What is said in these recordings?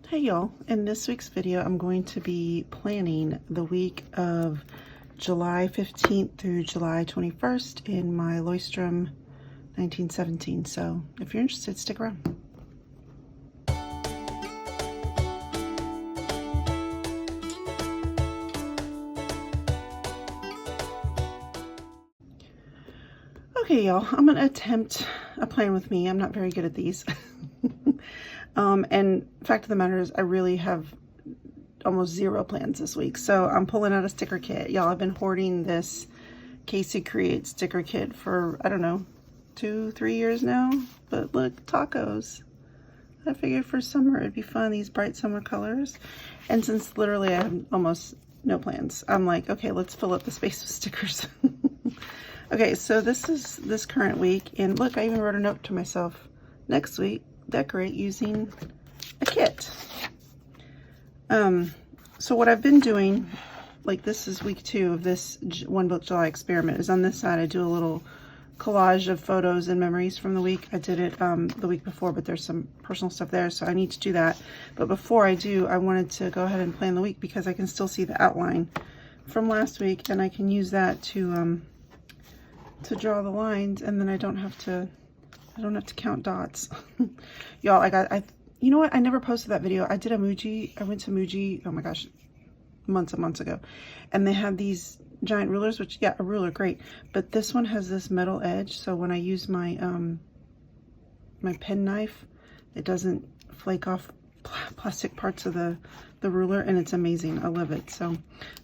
Hey y'all, in this week's video I'm going to be planning the week of July 15th through July 21st in my Leuchtturm 1917. So if you're interested, stick around. Okay y'all, I'm gonna attempt a plan with me. I'm not very good at these. And fact of the matter is I really have almost zero plans this week. So I'm pulling out a sticker kit. Y'all, I've been hoarding this Casey Create sticker kit for, I don't know, 2-3 years now. But look, tacos. I figured for summer it'd be fun, these bright summer colors. And since literally I have almost no plans, I'm like, okay, let's fill up the space with stickers. Okay, so this is this current week. And look, I even wrote a note to myself. Next week, decorate using a kit. So what I've been doing, like this is week 2 of this One Book July experiment, is on this side I do a little collage of photos and memories from the week. I did it the week before, but there's some personal stuff there, so I need to do that. But before I do, I wanted to go ahead and plan the week because I can still see the outline from last week, and I can use that to draw the lines, and then I don't have to count dots. Y'all, you know what? I never posted that video. I did a Muji. I went to Muji, oh my gosh, months and months ago. And they had these giant rulers, which, yeah, a ruler, great. But this one has this metal edge. So when I use my, my pen knife, it doesn't flake off plastic parts of the ruler. And it's amazing. I love it. So,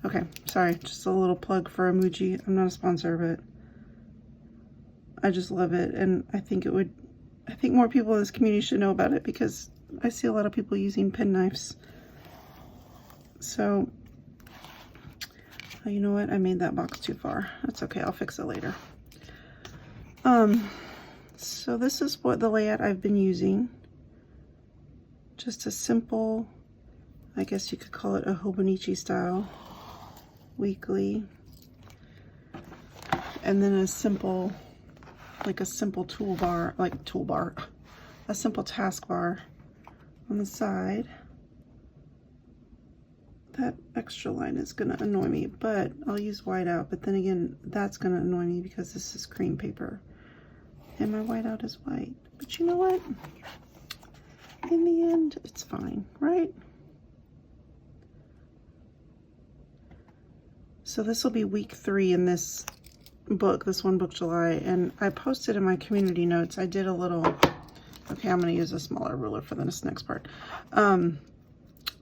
okay. Sorry. Just a little plug for Muji. I'm not a sponsor, but I just love it. And I think more people in this community should know about it because I see a lot of people using pen knives. So, you know what? I made that box too far. That's okay. I'll fix it later. So this is what the layout I've been using. Just a simple, I guess you could call it a Hobonichi style weekly. And then a simple, like a simple toolbar, a simple taskbar on the side. That extra line is gonna annoy me, but I'll use whiteout. But then again, that's gonna annoy me because this is cream paper and my whiteout is white. But you know what? In the end, it's fine, right? So this will be week 3 in this book, this One Book July, and I posted in my community notes, I did a little, okay, I'm going to use a smaller ruler for this next part.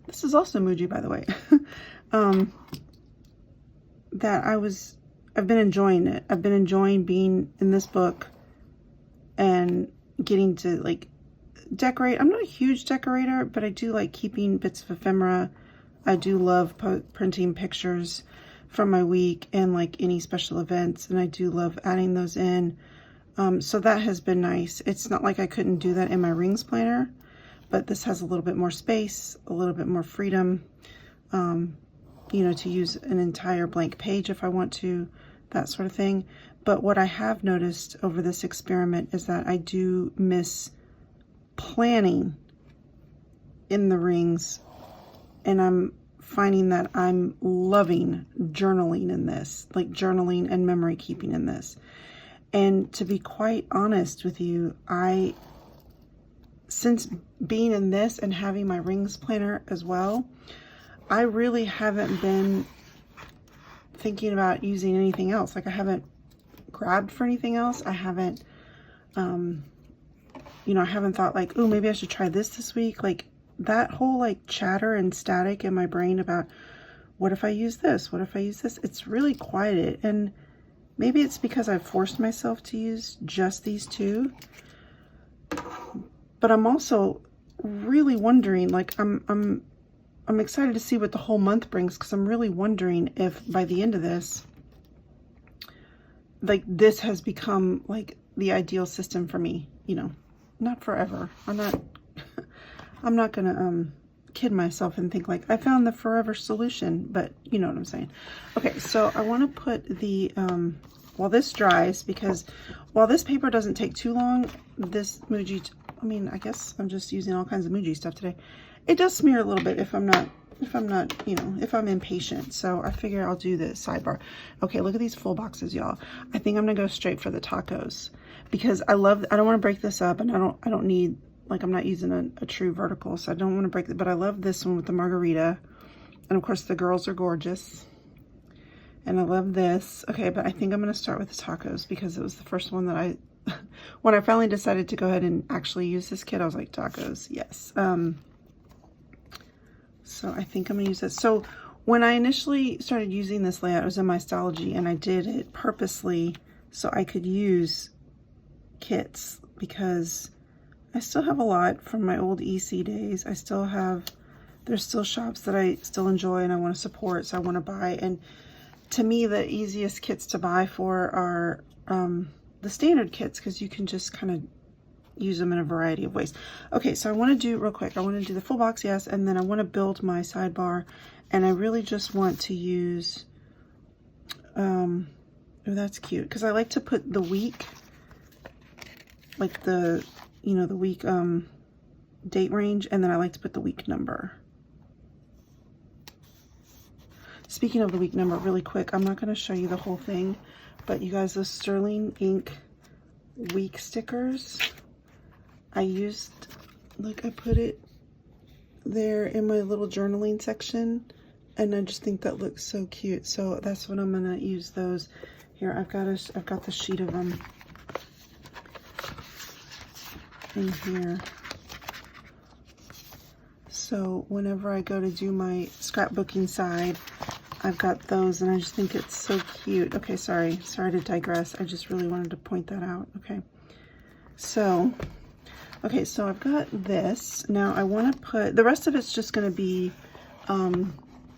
This is also Muji, by the way. That I've been enjoying it. I've been enjoying being in this book and getting to like decorate. I'm not a huge decorator, but I do like keeping bits of ephemera. I do love printing pictures from my week and like any special events, and I do love adding those in. So that has been nice. It's not like I couldn't do that in my rings planner, but this has a little bit more space, a little bit more freedom, you know, to use an entire blank page if I want to, that sort of thing. But what I have noticed over this experiment is that I do miss planning in the rings, and I'm finding that I'm loving journaling in this, like journaling and memory keeping in this. And to be quite honest with you, since being in this and having my rings planner as well, I really haven't been thinking about using anything else. Like I haven't grabbed for anything else. I haven't, you know, I haven't thought like, oh, maybe I should try this week. Like that whole like chatter and static in my brain about what if I use this? What if I use this? It's really quieted. And maybe it's because I've forced myself to use just these two. But I'm also really wondering, like I'm excited to see what the whole month brings, because I'm really wondering if by the end of this, like this has become like the ideal system for me, you know, not forever. I'm not gonna kid myself and think like I found the forever solution, but you know what I'm saying. Okay, so I want to put the while this dries, because while this paper doesn't take too long, this Muji, I mean, I guess I'm just using all kinds of Muji stuff today. It does smear a little bit if I'm not, you know, if I'm impatient. So I figure I'll do the sidebar. Okay, look at these full boxes, y'all. I think I'm gonna go straight for the tacos because I don't want to break this up, and I don't need, like, I'm not using a true vertical, so I don't want to break it, but I love this one with the margarita. And of course the girls are gorgeous. And I love this. Okay, but I think I'm gonna start with the tacos because it was the first one that when I finally decided to go ahead and actually use this kit, I was like, tacos, yes. So I think I'm gonna use this. So when I initially started using this layout, it was in my Stylogy, and I did it purposely so I could use kits because I still have a lot from my old EC days. There's still shops that I still enjoy and I want to support, so I want to buy. And to me, the easiest kits to buy for are the standard kits, because you can just kind of use them in a variety of ways. Okay, so I want to do real quick. I want to do the full box, yes, and then I want to build my sidebar, and I really just want to use. Oh, that's cute, because I like to put the week, like the, you know, the week date range, and then I like to put the week number. Speaking of the week number, really quick, I'm not going to show you the whole thing, but you guys, those sterling ink week stickers, I used, like, I put it there in my little journaling section, and I just think that looks so cute. So that's what I'm going to use those. Here, I've got the sheet of them in here. So whenever I go to do my scrapbooking side, I've got those, and I just think it's so cute. Okay, sorry to digress. I just really wanted to point that out. Okay, so I've got this. Now I want to put, the rest of it's just going to be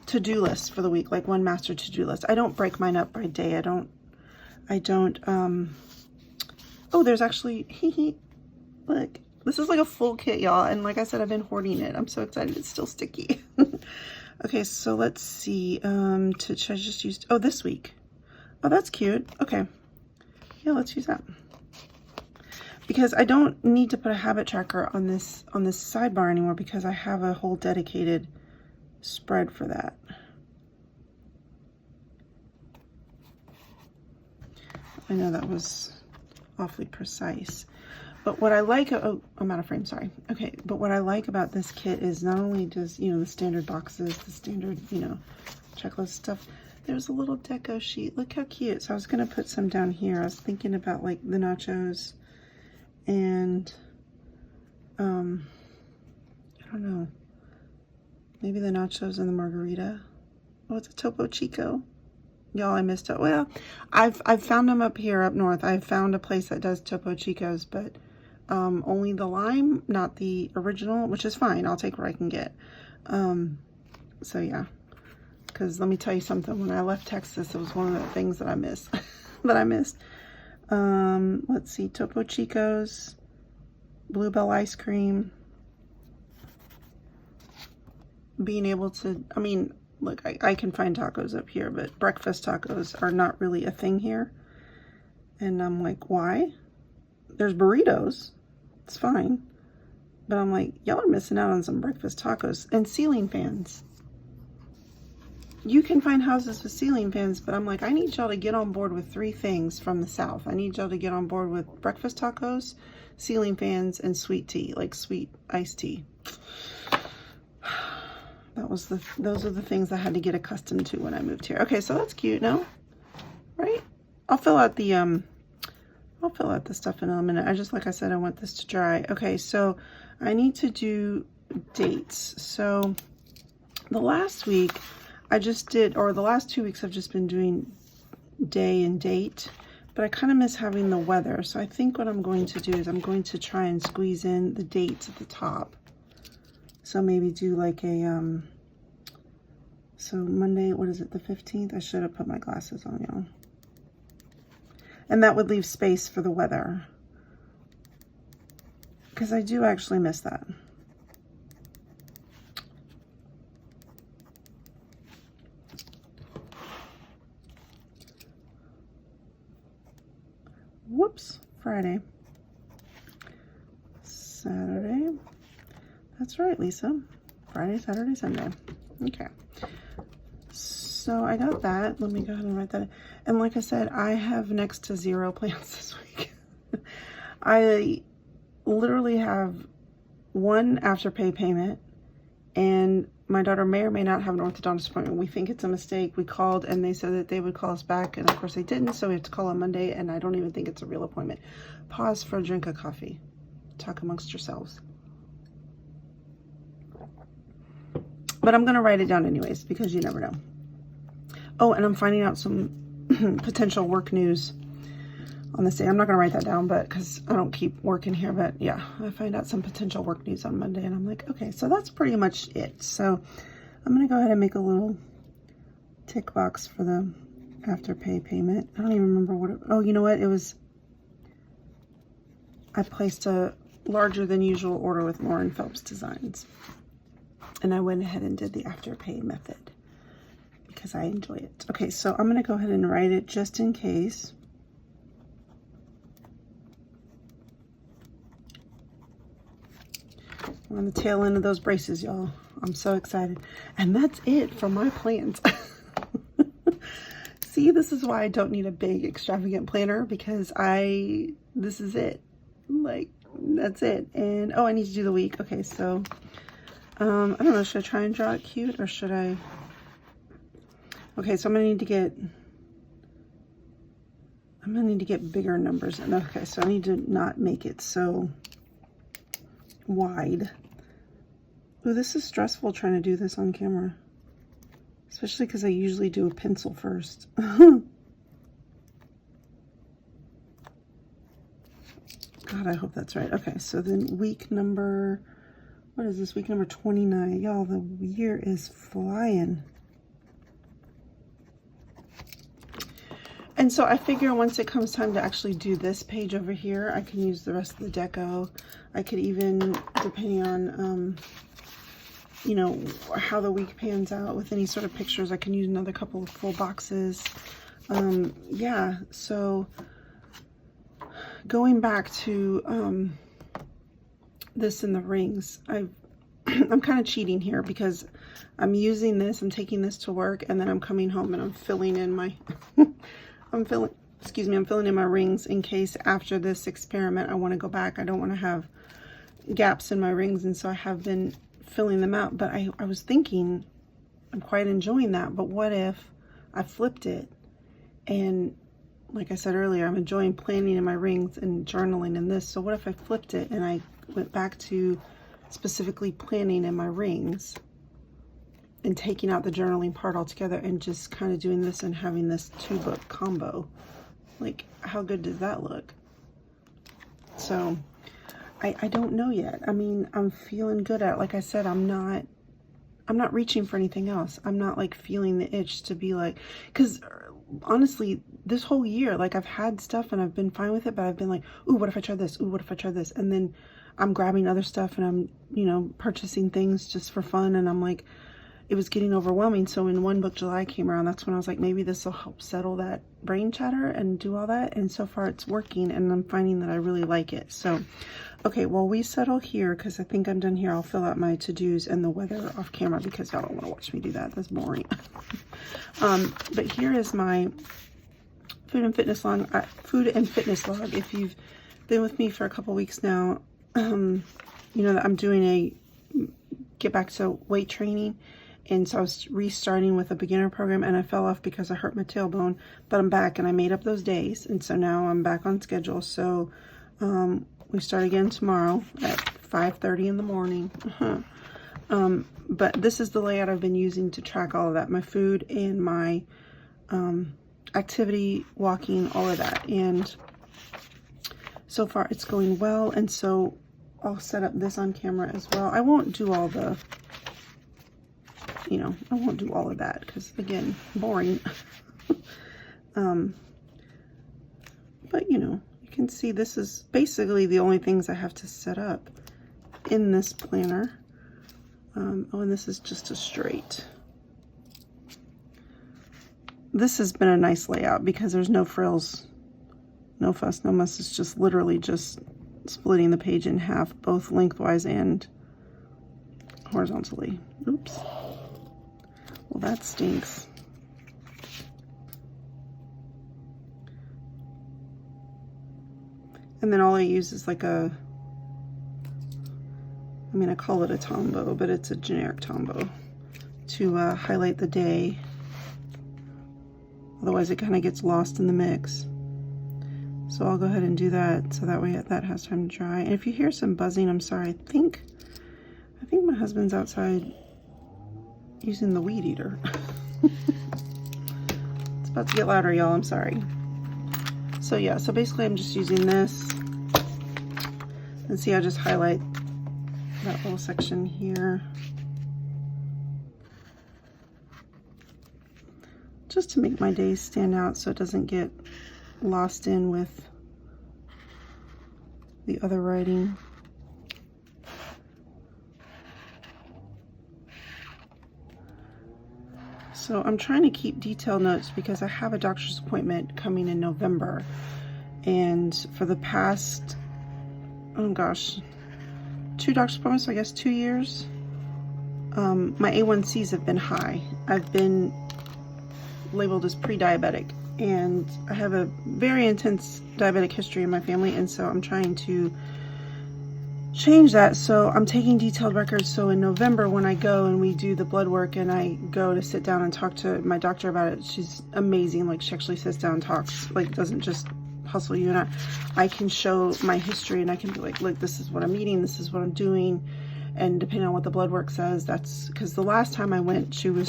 to-do lists for the week, like one master to-do list. I don't break mine up by day. I don't, oh, there's actually, look, this is like a full kit, y'all. And like I said, I've been hoarding it. I'm so excited. It's still sticky. Okay, so let's see. Should I just use, oh, this week. Oh, that's cute. Okay. Yeah, let's use that. Because I don't need to put a habit tracker on this sidebar anymore, because I have a whole dedicated spread for that. I know that was awfully precise. But what I like, oh, I'm out of frame, sorry. Okay, but what I like about this kit is not only does, you know, the standard boxes, the standard, you know, checklist stuff, there's a little deco sheet. Look how cute. So I was going to put some down here. I was thinking about like the nachos and, I don't know, maybe the nachos and the margarita. Oh, it's a Topo Chico. Y'all, I missed it. Well, I've found them up here up north. I've found a place that does Topo Chicos, but only the lime, not the original, which is fine. I'll take what I can get. So yeah, because let me tell you something. When I left Texas, it was one of the things that I missed. Let's see, Topo Chicos, Bluebell ice cream. Being able to, I mean, look, I can find tacos up here, but breakfast tacos are not really a thing here. And I'm like, why? There's burritos. It's fine. But I'm like, y'all are missing out on some breakfast tacos. And ceiling fans. You can find houses with ceiling fans, but I'm like, I need y'all to get on board with 3 things from the South. I need y'all to get on board with breakfast tacos, ceiling fans, and sweet tea, like sweet iced tea. Those are the things I had to get accustomed to when I moved here. Okay, so that's cute, no? Right? I'll fill out the stuff in a minute. Like I said, I want this to dry. Okay, so I need to do dates. So the last week I just did, or the last 2 weeks I've just been doing day and date, but I kind of miss having the weather. So I think what I'm going to do is I'm going to try and squeeze in the dates at the top. So maybe do like a, so Monday, what is it, the 15th? I should have put my glasses on, y'all. And that would leave space for the weather, because I do actually miss that. Whoops, Friday. Saturday. That's right, Lisa. Friday, Saturday, Sunday. Okay. So I got that. Let me go ahead and write that. And like I said, I have next to zero plans this week. I literally have one Afterpay payment, and my daughter may or may not have an orthodontist appointment. We think it's a mistake. We called and they said that they would call us back, and of course they didn't, so we have to call on Monday, and I don't even think it's a real appointment. Pause for a drink of coffee. Talk amongst yourselves. But I'm going to write it down anyways, because you never know. Oh, and I'm finding out some potential work news on this day. I'm not going to write that down, but because I don't keep working here. But yeah, I find out some potential work news on Monday, and I'm like, okay, so that's pretty much it. So I'm going to go ahead and make a little tick box for the Afterpay payment. I don't even remember what oh, you know what? It was, I placed a larger than usual order with Lauren Phelps Designs. And I went ahead and did the Afterpay method because I enjoy it. Okay, so I'm going to go ahead and write it just in case. We're on the tail end of those braces, y'all. I'm so excited. And that's it for my plans. See, this is why I don't need a big extravagant planner, because this is it. Like, that's it. And, oh, I need to do the week. Okay, so... I don't know, should I try and draw it cute, or should I? Okay, so I'm gonna need to get bigger numbers. And okay, so I need to not make it so wide. Ooh, this is stressful trying to do this on camera, especially because I usually do a pencil first. God, I hope that's right. Okay, so then week number... What is this, week number 29? Y'all, the year is flying. And so I figure once it comes time to actually do this page over here, I can use the rest of the deco. I could even, depending on, you know, how the week pans out with any sort of pictures, I can use another couple of full boxes. Yeah, so going back to, this and the rings, I'm kind of cheating here because I'm using this, I'm taking this to work, and then I'm coming home and I'm filling in my I'm filling in my rings in case after this experiment I want to go back. I don't want to have gaps in my rings, and so I have been filling them out. But I was thinking, I'm quite enjoying that, but what if I flipped it? And like I said earlier, I'm enjoying planning in my rings and journaling in this. So what if I flipped it and I went back to specifically planning in my rings and taking out the journaling part altogether and just kind of doing this and having this 2-book combo? Like, how good does that look? So I don't know yet. I mean, I'm feeling good at it. Like I said, I'm not reaching for anything else. I'm not like feeling the itch to be like, because honestly, this whole year, like, I've had stuff and I've been fine with it, but I've been like, ooh, what if I try this? Ooh, what if I try this? And then I'm grabbing other stuff and I'm, you know, purchasing things just for fun. And I'm like, it was getting overwhelming. So when One Book July came around, that's when I was like, maybe this will help settle that brain chatter and do all that. And so far it's working, and I'm finding that I really like it. So, okay, well, we settle here because I think I'm done here. I'll fill out my to-dos and the weather off camera because y'all don't want to watch me do that. That's boring. But here is my food and fitness log. If you've been with me for a couple weeks now, you know that I'm doing a get back to weight training. And so I was restarting with a beginner program, and I fell off because I hurt my tailbone, but I'm back and I made up those days. And so now I'm back on schedule. So we start again tomorrow at 5:30 in the morning. But this is the layout I've been using to track all of that, my food and my activity, walking, all of that. And so far it's going well. And so I'll set up this on camera as well. I won't do all the, you know, I won't do all of that because, again, boring. But, you know, you can see this is basically the only things I have to set up in this planner. Oh, and this is just a straight. This has been a nice layout because there's no frills, no fuss, no muss. It's just literally just splitting the page in half, both lengthwise and horizontally. Oops. Well, that stinks. And then all I use is like a, I mean, I call it a Tombow, but it's a generic Tombow to highlight the day. Otherwise it kind of gets lost in the mix. So I'll go ahead and do that so that way that has time to dry. And if you hear some buzzing, I'm sorry. I think my husband's outside using the weed eater. It's about to get louder, y'all. I'm sorry. So yeah, so basically I'm just using this. And see, I just highlight that little section here. Just to make my days stand out so it doesn't get lost in with the other writing. So I'm trying to keep detailed notes because I have a doctor's appointment coming in November, and for the past, oh gosh, 2 doctor's appointments, I guess 2 years, my A1Cs have been high. I've been labeled as pre-diabetic, and I have a very intense diabetic history in my family, and so I'm trying to change that. So I'm taking detailed records, so in November when I go and we do the blood work and I go to sit down and talk to my doctor about it, she's amazing. Like, she actually sits down and talks, like doesn't just hustle you, and I can show my history and I can be like, look, this is what I'm eating, this is what I'm doing. And depending on what the blood work says, that's because the last time I went, she was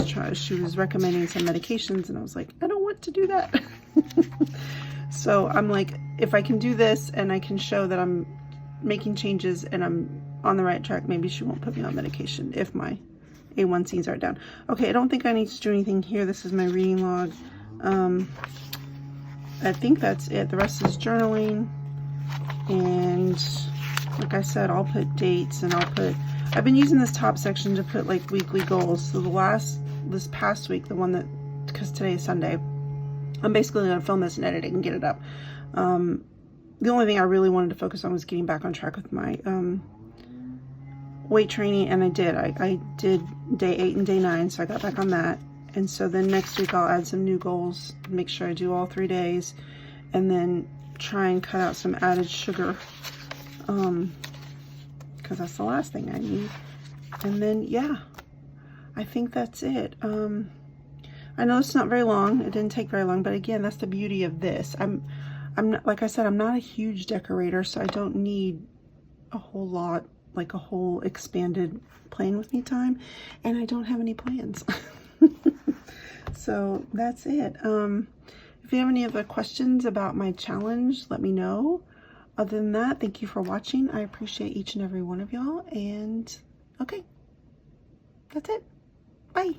recommending some medications, and I was like, I don't want to do that. So I'm like, if I can do this and I can show that I'm making changes and I'm on the right track, maybe she won't put me on medication if my A1Cs are down. Okay, I don't think I need to do anything here. This is my reading log. I think that's it. The rest is journaling, and like I said, I'll put dates, and I've been using this top section to put like weekly goals. So this past week, the one that, because today is Sunday, I'm basically going to film this and edit it and get it up. The only thing I really wanted to focus on was getting back on track with my weight training, and I did. I did day 8 and day 9, so I got back on that. And so then next week I'll add some new goals, make sure I do all 3 days, and then try and cut out some added sugar, because that's the last thing I need. And then yeah, I think that's it. I know it's not very long, it didn't take very long, but again, that's the beauty of this. I'm not, like I said, I'm not a huge decorator, so I don't need a whole lot, like a whole expanded plan with me time, and I don't have any plans. So that's it. If you have any other questions about my challenge, let me know. Other than that, thank you for watching. I appreciate each and every one of y'all, and okay, that's it. Bye.